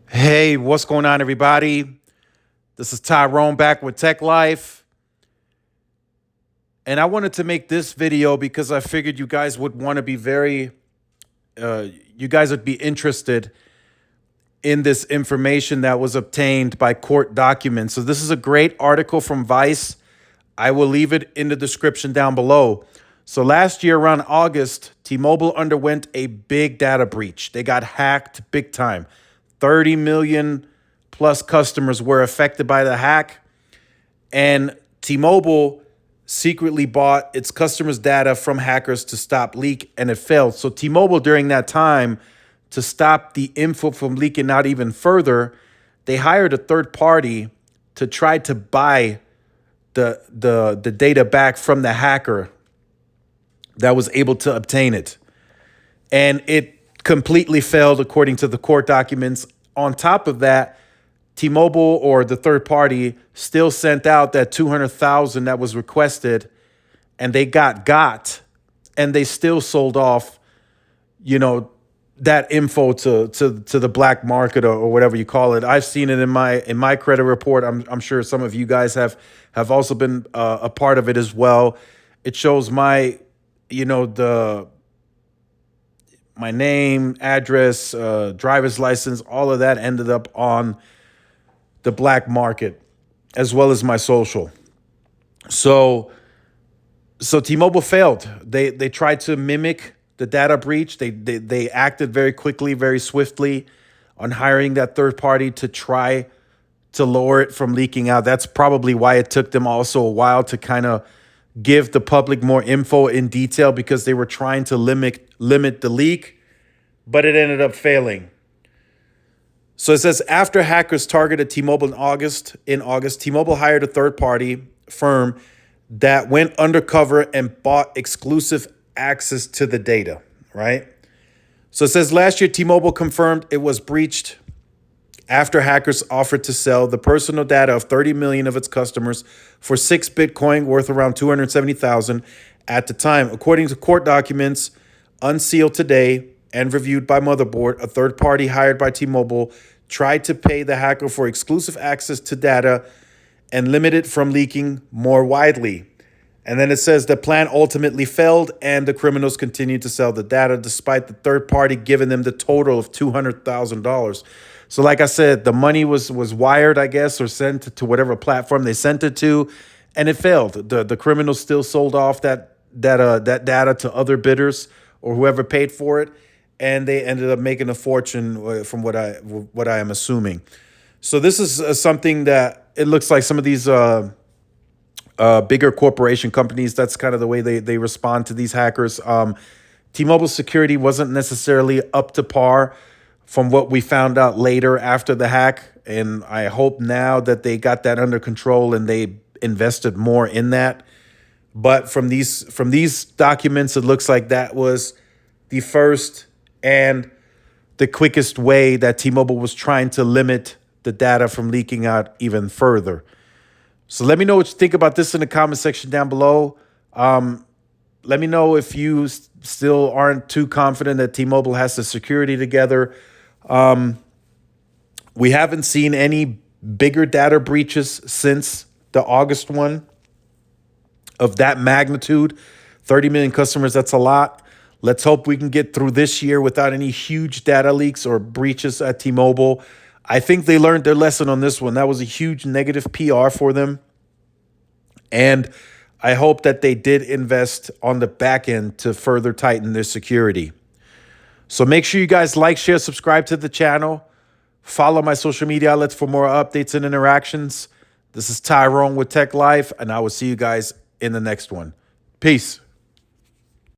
Hey, what's going on, everybody? This is Tyrone back with Tech Life. And I wanted to make this video because I figured you guys would want to be you guys would be interested in this information that was obtained by court documents. So, this is a great article from Vice. I will leave it in the description down below. So, last year around August, T Mobile underwent a big data breach. They got hacked big time. 30 million plus customers were affected by the hack. And T-Mobile secretly bought its customers' data from hackers to stop leak, and it failed. So T-Mobile, during that time, to stop the info from leaking out even further, they hired a third party to try to buy the data back from the hacker that was able to obtain it. And it completely failed according to the court documents. On top of that, T-Mobile, or the third party, still sent out that 200,000 that was requested, and they got, and they still sold off, that info to the black market, or whatever you call it. I've seen it in my credit report. I'm sure some of you guys have also been a part of it as well. It shows my name, address, driver's license, all of that ended up on the black market, as well as my social. So T-Mobile failed. They tried to mimic the data breach. They acted very quickly, very swiftly on hiring that third party to try to lower it from leaking out. That's probably why it took them also a while to kind of give the public more info in detail, because they were trying to limit the leak, but it ended up failing. So it says, after hackers targeted T-Mobile in August, T-Mobile hired a third-party firm that went undercover and bought exclusive access to the data, right? So it says, last year, T-Mobile confirmed it was breached after hackers offered to sell the personal data of 30 million of its customers for 6 Bitcoin, worth around 270,000 at the time. According to court documents unsealed today and reviewed by Motherboard, a third party hired by T-Mobile tried to pay the hacker for exclusive access to data and limit it from leaking more widely. And then it says the plan ultimately failed, and the criminals continued to sell the data despite the third party giving them the total of $200,000. So like I said, the money was wired, I guess, or sent to whatever platform they sent it to, and it failed. The criminals still sold off that data to other bidders or whoever paid for it, and they ended up making a fortune, from what I am assuming. So this is something that it looks like some of these bigger corporation companies, that's kind of the way they respond to these hackers. T-Mobile security wasn't necessarily up to par from what we found out later after the hack, and I hope now that they got that under control and they invested more in that. But from these documents, it looks like that was the first and the quickest way that T-Mobile was trying to limit the data from leaking out even further. So let me know what you think about this in the comment section down below. Let me know if you still aren't too confident that T-Mobile has the security together. We haven't seen any bigger data breaches since the August one of that magnitude. 30 million customers, that's a lot. Let's hope we can get through this year without any huge data leaks or breaches at T-Mobile. I think they learned their lesson on this one. That was a huge negative PR for them. And I hope that they did invest on the back end to further tighten their security. So make sure you guys like, share, subscribe to the channel. Follow my social media outlets for more updates and interactions. This is Tyrone with Tech Life, and I will see you guys in the next one. Peace.